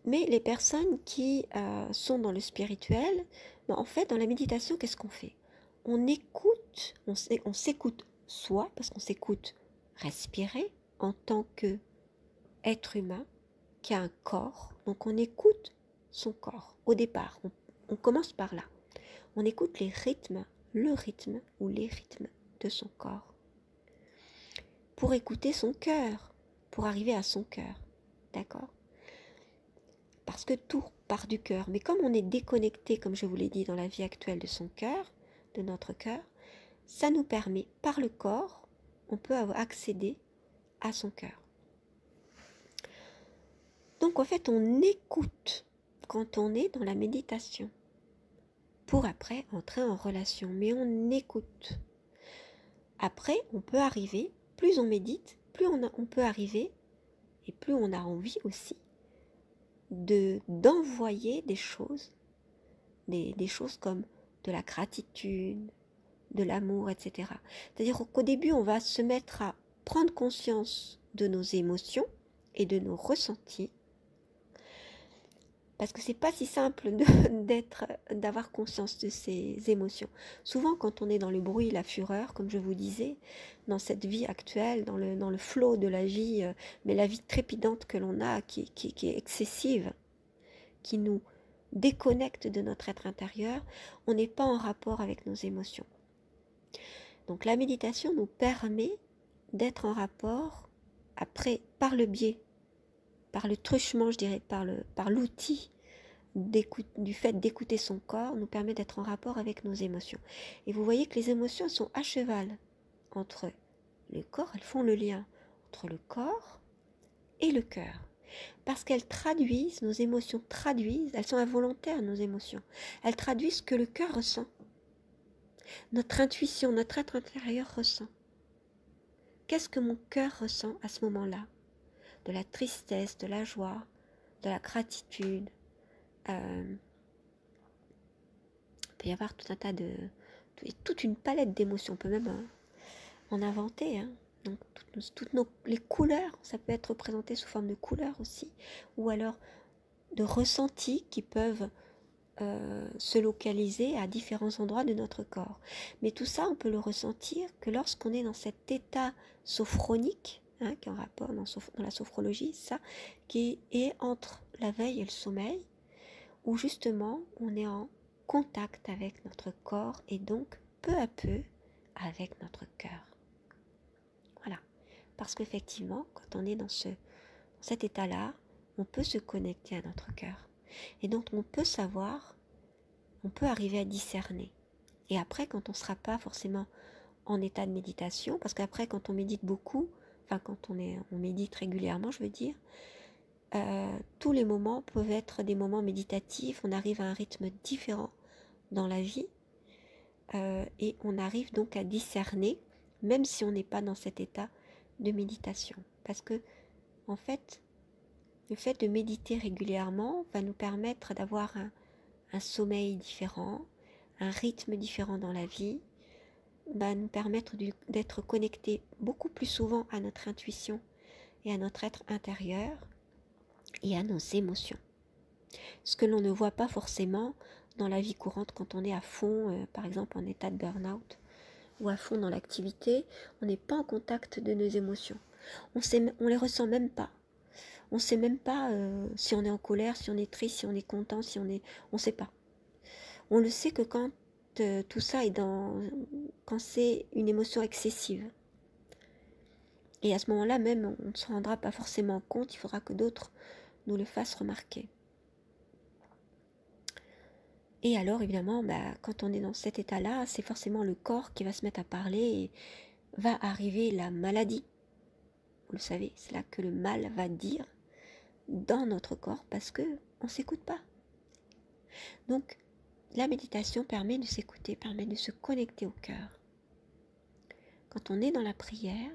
Mais les personnes qui sont dans le spirituel, en fait, dans la méditation, qu'est-ce qu'on fait? On écoute, on s'écoute soi, parce qu'on s'écoute respirer en tant qu'être humain, qui a un corps, donc on écoute son corps. Au départ, on commence par là. On écoute les rythmes, le rythme ou les rythmes de son corps. Pour écouter son cœur, pour arriver à son cœur. D'accord ? Parce que tout part du cœur. Mais comme on est déconnecté, comme je vous l'ai dit, dans la vie actuelle de son cœur, de notre cœur, ça nous permet, par le corps, on peut accéder à son cœur. Donc en fait, on écoute quand on est dans la méditation, pour après entrer en relation, mais on écoute. Après, on peut arriver, plus on médite, plus on peut arriver, et plus on a envie aussi, d'envoyer des choses, des choses comme de la gratitude, de l'amour, etc. C'est-à-dire qu'au début, on va se mettre à prendre conscience de nos émotions et de nos ressentis, parce que c'est pas si simple d'avoir conscience de ces émotions. Souvent, quand on est dans le bruit, la fureur, comme je vous disais, dans cette vie actuelle, dans le flot de la vie, mais la vie trépidante que l'on a, qui est excessive, qui nous déconnecte de notre être intérieur, on n'est pas en rapport avec nos émotions. Donc la méditation nous permet d'être en rapport, après, par le biais, par le truchement, je dirais, par l'outil du fait d'écouter son corps, nous permet d'être en rapport avec nos émotions. Et vous voyez que les émotions sont à cheval entre le corps, elles font le lien entre le corps et le cœur. Parce qu'elles traduisent, nos émotions traduisent, elles sont involontaires nos émotions, elles traduisent ce que le cœur ressent. Notre intuition, notre être intérieur ressent. Qu'est-ce que mon cœur ressent à ce moment-là ? De la tristesse, de la joie, de la gratitude. Il peut y avoir tout un tas toute une palette d'émotions. On peut même en inventer. Donc les couleurs, ça peut être représenté sous forme de couleurs aussi. Ou alors de ressentis qui peuvent se localiser à différents endroits de notre corps. Mais tout ça, on peut le ressentir que lorsqu'on est dans cet état sophronique, qui est en rapport dans la sophrologie, ça, qui est entre la veille et le sommeil, où justement on est en contact avec notre corps et donc peu à peu avec notre cœur. Voilà. Parce qu'effectivement, quand on est dans cet état-là, on peut se connecter à notre cœur. Et donc on peut savoir, on peut arriver à discerner. Et après, quand on ne sera pas forcément en état de méditation, parce qu'après quand on médite beaucoup, enfin quand on médite régulièrement, je veux dire, tous les moments peuvent être des moments méditatifs, on arrive à un rythme différent dans la vie, et on arrive donc à discerner, même si on n'est pas dans cet état de méditation. Parce que, en fait, le fait de méditer régulièrement va nous permettre d'avoir un sommeil différent, un rythme différent dans la vie, va nous permettre d'être connectés beaucoup plus souvent à notre intuition et à notre être intérieur et à nos émotions. Ce que l'on ne voit pas forcément dans la vie courante quand on est à fond, par exemple en état de burn-out ou à fond dans l'activité, on n'est pas en contact de nos émotions. On les ressent même pas. On ne sait même pas si on est en colère, si on est triste, si on est content, on sait pas. On le sait que quand tout ça est quand c'est une émotion excessive. Et à ce moment-là même, on ne se rendra pas forcément compte, il faudra que d'autres nous le fassent remarquer. Et alors évidemment, quand on est dans cet état-là, c'est forcément le corps qui va se mettre à parler et va arriver la maladie. Vous le savez, c'est là que le mal va dire dans notre corps parce qu'on ne s'écoute pas. Donc, la méditation permet de s'écouter, permet de se connecter au cœur. Quand on est dans la prière,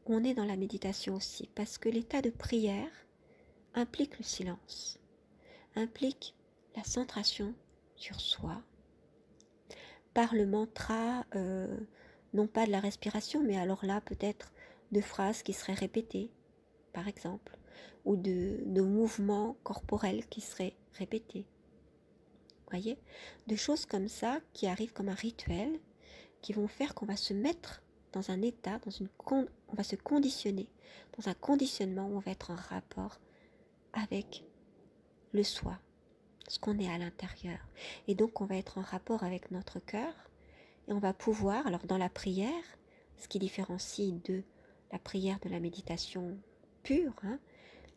on est dans la méditation aussi, parce que l'état de prière implique le silence, implique la centration sur soi, par le mantra, non pas de la respiration, mais alors là peut-être de phrases qui seraient répétées, par exemple, ou de mouvements corporels qui seraient répétés. Voyez, de choses comme ça qui arrivent comme un rituel, qui vont faire qu'on va se mettre dans un état, on va se conditionner dans un conditionnement où on va être en rapport avec le soi, ce qu'on est à l'intérieur. Et donc on va être en rapport avec notre cœur et on va pouvoir, alors dans la prière, ce qui différencie de la prière de la méditation pure,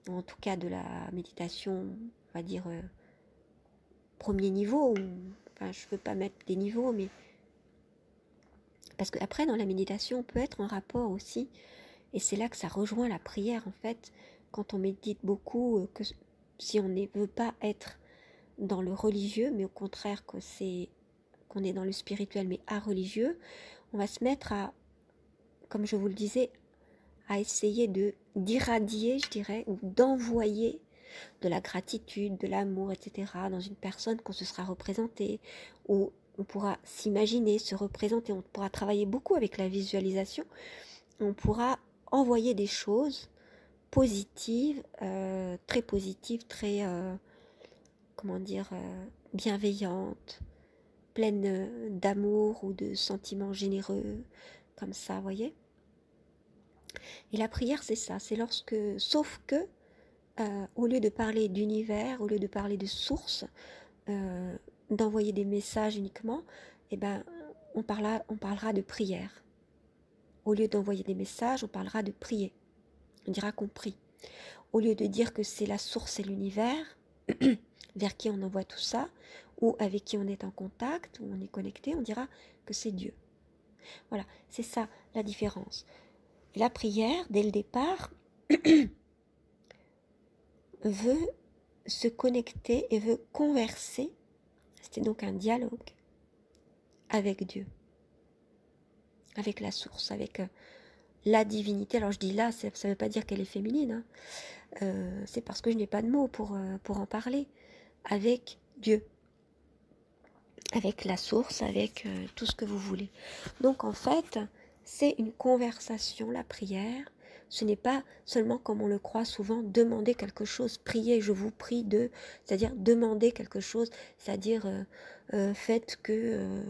ou en tout cas de la méditation, on va dire, premier niveau, enfin je ne veux pas mettre des niveaux, mais parce qu'après dans la méditation on peut être en rapport aussi, et c'est là que ça rejoint la prière en fait, quand on médite beaucoup, que si on ne veut pas être dans le religieux, mais au contraire qu'on est dans le spirituel mais à religieux, on va se mettre à, comme je vous le disais, à essayer d'irradier, je dirais, ou d'envoyer de la gratitude, de l'amour, etc. dans une personne qu'on se sera représentée, ou on pourra s'imaginer, se représenter, on pourra travailler beaucoup avec la visualisation, on pourra envoyer des choses positives, très positives, très, comment dire, bienveillantes, pleines d'amour ou de sentiments généreux, comme ça, vous voyez. Et la prière, c'est ça, c'est lorsque, sauf que, au lieu de parler d'univers, au lieu de parler de source, d'envoyer des messages uniquement, eh ben, on parlera de prière. Au lieu d'envoyer des messages, on parlera de prier. On dira qu'on prie. Au lieu de dire que c'est la source et l'univers, vers qui on envoie tout ça, ou avec qui on est en contact, ou on est connecté, on dira que c'est Dieu. Voilà, c'est ça la différence. Et la prière, dès le départ, veut se connecter et veut converser. C'était donc un dialogue avec Dieu, avec la source, avec la divinité. Alors je dis là, ça ne veut pas dire qu'elle est féminine, c'est parce que je n'ai pas de mots pour en parler. Avec Dieu, avec la source, avec tout ce que vous voulez. Donc en fait, c'est une conversation, la prière. Ce n'est pas seulement, comme on le croit souvent, demander quelque chose, prier, je vous prie de, c'est-à-dire demander quelque chose, c'est-à-dire faites que,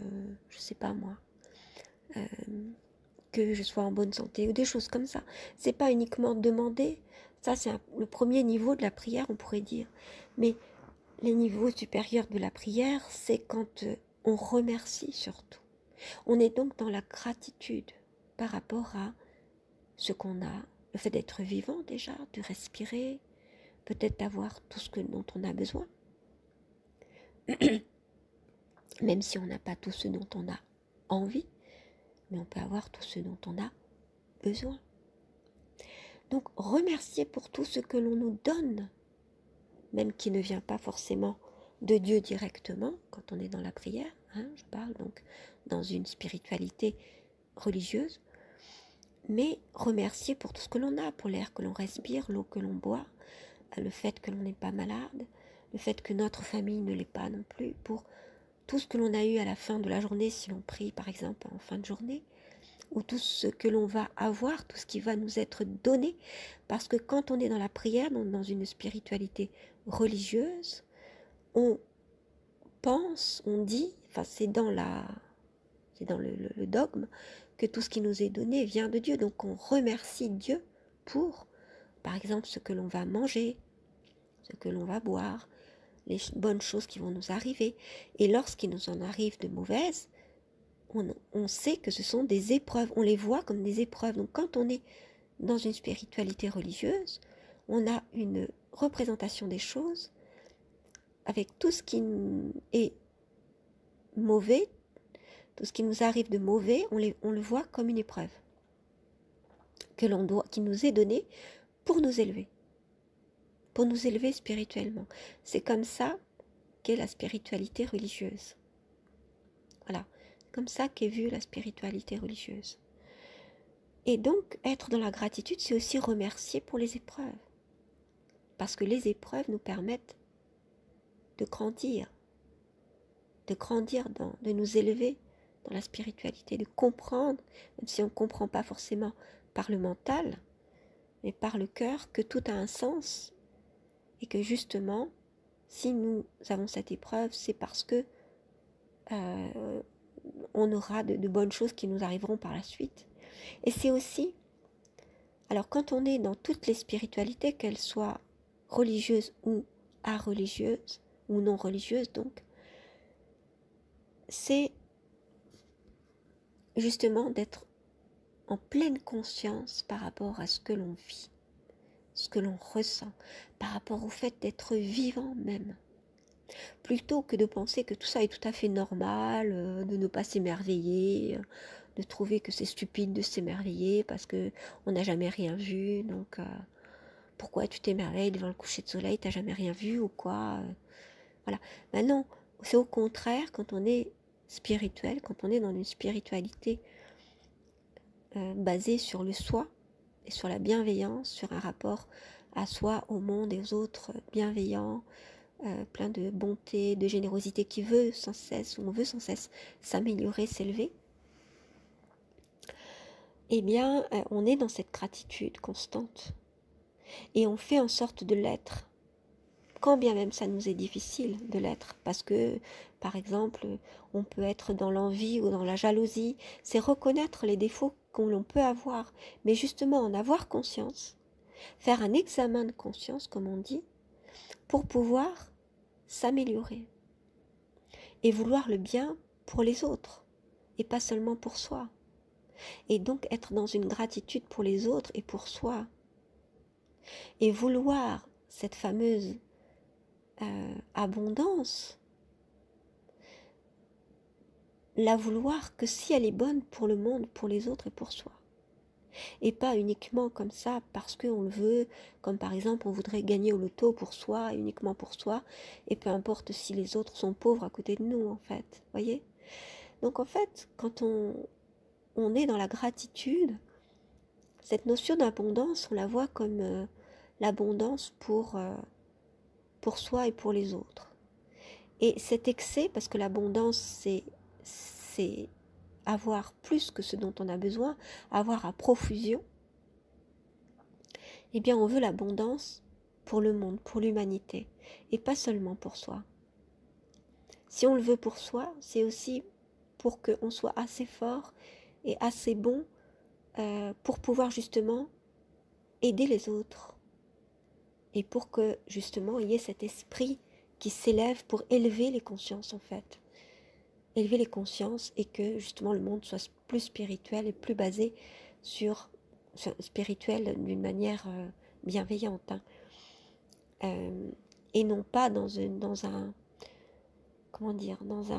je sais pas moi, que je sois en bonne santé, ou des choses comme ça. C'est pas uniquement demander, ça c'est le premier niveau de la prière, on pourrait dire. Mais les niveaux supérieurs de la prière, c'est quand on remercie surtout. On est donc dans la gratitude par rapport à ce qu'on a, le fait d'être vivant déjà, de respirer, peut-être d'avoir tout ce dont on a besoin. Même si on n'a pas tout ce dont on a envie, mais on peut avoir tout ce dont on a besoin. Donc remercier pour tout ce que l'on nous donne, même qui ne vient pas forcément de Dieu directement, quand on est dans la prière, je parle donc dans une spiritualité religieuse, mais remercier pour tout ce que l'on a, pour l'air que l'on respire, l'eau que l'on boit, le fait que l'on n'est pas malade, le fait que notre famille ne l'est pas non plus, pour tout ce que l'on a eu à la fin de la journée, si l'on prie par exemple en fin de journée, ou tout ce que l'on va avoir, tout ce qui va nous être donné, parce que quand on est dans la prière, dans une spiritualité religieuse, on pense, on dit, enfin c'est dans le dogme, que tout ce qui nous est donné vient de Dieu, donc on remercie Dieu pour, par exemple, ce que l'on va manger, ce que l'on va boire, les bonnes choses qui vont nous arriver, et lorsqu'il nous en arrive de mauvaises, on sait que ce sont des épreuves, on les voit comme des épreuves. Donc quand on est dans une spiritualité religieuse, on a une représentation des choses avec tout ce qui est mauvais, tout ce qui nous arrive de mauvais, on le voit comme une épreuve qui nous est donnée pour nous élever spirituellement. C'est comme ça qu'est la spiritualité religieuse. Voilà, comme ça qu'est vue la spiritualité religieuse. Et donc, être dans la gratitude, c'est aussi remercier pour les épreuves. Parce que les épreuves nous permettent de grandir, de nous élever dans la spiritualité, de comprendre, même si on ne comprend pas forcément par le mental, mais par le cœur, que tout a un sens. Et que justement, si nous avons cette épreuve, c'est parce que on aura de bonnes choses qui nous arriveront par la suite. Et c'est aussi Alors quand on est dans toutes les spiritualités, qu'elles soient religieuses ou areligieuses, ou non religieuses donc, c'est justement d'être en pleine conscience par rapport à ce que l'on vit, ce que l'on ressent, par rapport au fait d'être vivant même. Plutôt que de penser que tout ça est tout à fait normal, de ne pas s'émerveiller, de trouver que c'est stupide de s'émerveiller parce qu'on n'a jamais rien vu, donc pourquoi tu t'émerveilles devant le coucher de soleil, t'as jamais rien vu ou quoi, voilà. Ben non, c'est au contraire quand on est spirituel, quand on est dans une spiritualité basée sur le soi et sur la bienveillance, sur un rapport à soi, au monde et aux autres bienveillants, plein de bonté, de générosité qui veut sans cesse, ou on veut sans cesse s'améliorer, s'élever, eh bien, on est dans cette gratitude constante. Et on fait en sorte de l'être, quand bien même ça nous est difficile de l'être, parce que, par exemple, on peut être dans l'envie ou dans la jalousie, c'est reconnaître les défauts qu'on peut avoir, mais justement en avoir conscience, faire un examen de conscience, comme on dit, pour pouvoir s'améliorer et vouloir le bien pour les autres et pas seulement pour soi. Et donc être dans une gratitude pour les autres et pour soi. Et vouloir cette fameuse abondance, la vouloir que si elle est bonne pour le monde, pour les autres et pour soi. Et pas uniquement comme ça parce qu'on le veut, comme par exemple on voudrait gagner au loto pour soi, uniquement pour soi, et peu importe si les autres sont pauvres à côté de nous en fait, voyez. Donc en fait, quand on est dans la gratitude, cette notion d'abondance, on la voit comme l'abondance pour soi et pour les autres. Et cet excès, parce que l'abondance, c'est avoir plus que ce dont on a besoin, avoir à profusion, eh bien on veut l'abondance pour le monde, pour l'humanité, et pas seulement pour soi. Si on le veut pour soi, c'est aussi pour qu'on soit assez fort et assez bon pour pouvoir justement aider les autres. Et pour que justement il y ait cet esprit qui s'élève pour élever les consciences en fait. Élever les consciences et que justement le monde soit plus spirituel et plus basé sur spirituel d'une manière bienveillante. Et non pas dans un comment dire, dans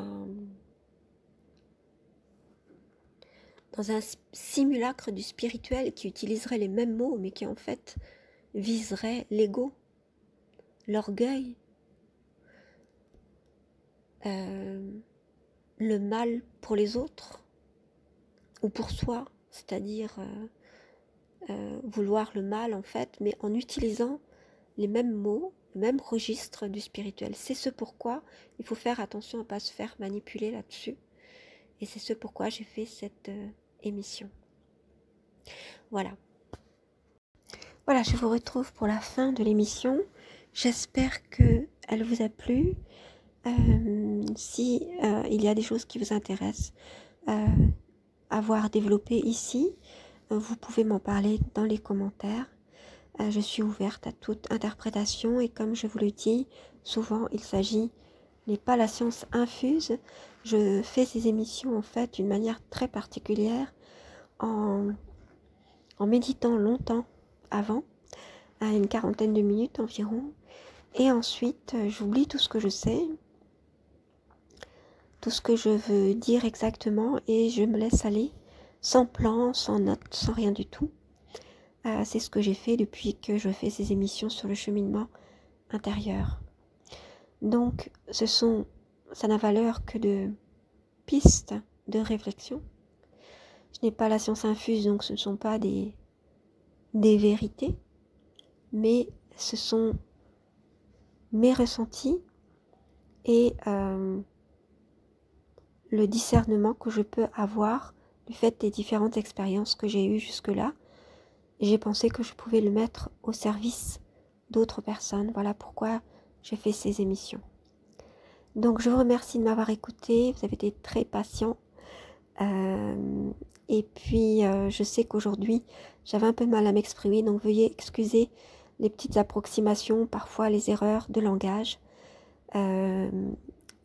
un simulacre du spirituel qui utiliserait les mêmes mots mais qui en fait viserait l'ego, l'orgueil, le mal pour les autres ou pour soi, c'est-à-dire vouloir le mal en fait, mais en utilisant les mêmes mots, le même registre du spirituel. C'est ce pourquoi il faut faire attention à ne pas se faire manipuler là-dessus. Et c'est ce pourquoi j'ai fait cette émission. Voilà. Voilà, je vous retrouve pour la fin de l'émission. J'espère qu'elle vous a plu. Si il y a des choses qui vous intéressent à voir développer ici, vous pouvez m'en parler dans les commentaires. Je suis ouverte à toute interprétation et comme je vous le dis, souvent il s'agit n'est pas la science infuse. Je fais ces émissions en fait d'une manière très particulière en méditant longtemps avant, à une quarantaine de minutes environ, et ensuite j'oublie tout ce que je sais, tout ce que je veux dire exactement et je me laisse aller sans plan, sans notes, sans rien du tout. C'est ce que j'ai fait depuis que je fais ces émissions sur le cheminement intérieur. Donc, ça n'a valeur que de pistes de réflexion. Je n'ai pas la science infuse, donc ce ne sont pas des vérités, mais ce sont mes ressentis et le discernement que je peux avoir du fait des différentes expériences que j'ai eues jusque-là. J'ai pensé que je pouvais le mettre au service d'autres personnes. Voilà pourquoi j'ai fait ces émissions. Donc je vous remercie de m'avoir écouté, vous avez été très patients Et puis, je sais qu'aujourd'hui, j'avais un peu de mal à m'exprimer, donc veuillez excuser les petites approximations, parfois les erreurs de langage. Euh,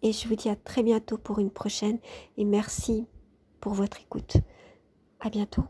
et je vous dis à très bientôt pour une prochaine. Et merci pour votre écoute. À bientôt.